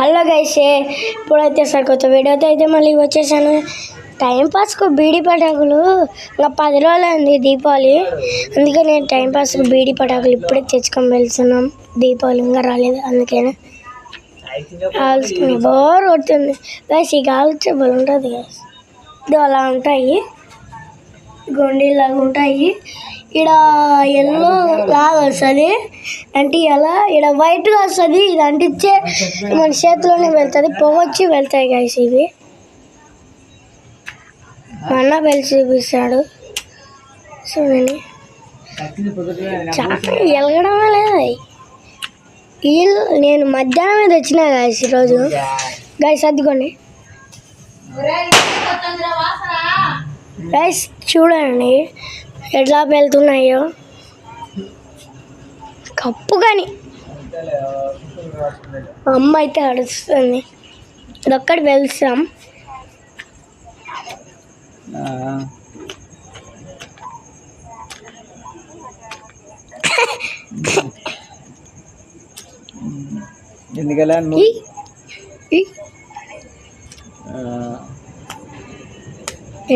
Hello guys, ఇప్పుడైతే sir కొత్త వీడియోతో అయితే మళ్ళీ వచ్చేసాను. టైంపాస్కు బీడీ పటాకులు ఇంకా 10 రోజులు అయింది దీపావళి. అందుకే నేను టైంపాస్కు బీడీ పటాకులు ఇప్పుడే తెచ్చుకొని వెళ్తున్నాం. దీపావళి ఇంకా రాలేదు, అందుకనే కాల్చుకుని బోర్ కొడుతుంది గైస్. ఈ కాల్చే బలు ఉంటుంది గైస్. ఇది అలా ఉంటాయి, గొండీలాగా ఉంటాయి. ఇక్కడ ఎల్లో లాగా వస్తుంది, అంటే ఇలా ఇక్కడ వైట్గా వస్తుంది. ఇది అంటించే మన చేతిలోనే వెళ్తుంది, పొగ వచ్చి వెళ్తాయి గైస్. ఇవి మా అన్న వెళ్ళి చూపిస్తాడు చూడండి. చాలా ఎలగడమే లేదు. నేను మధ్యాహ్నమే తెచ్చినా గైస్ ఈరోజు. గైస్ అద్దుకోండి గైస్, చూడండి ఎట్లా వెళ్తున్నాయో. కప్పు కానీ అమ్మ అయితే అడుస్తుంది. ఇదొక్కటి వెళ్తాం.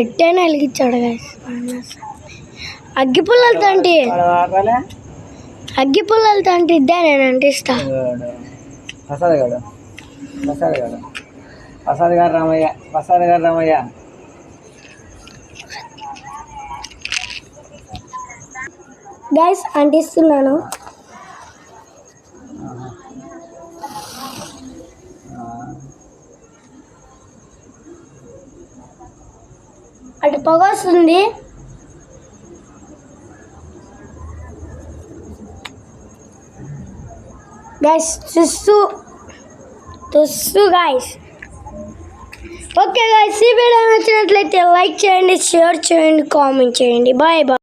ఎట్టైనా వెలిగించాడు గైస్. అగ్గిపుల్లలతో ఇద్దా నేను అంటిస్తా. గైస్ అంటిస్తున్నాను. అటు పొగ వస్తుంది. గైస్ తుస్సు గైస్. ఓకే గైస్, ఈ వీడియో నచ్చినట్లయితే లైక్ చేయండి, షేర్ చేయండి, కామెంట్ చేయండి. Bye bye.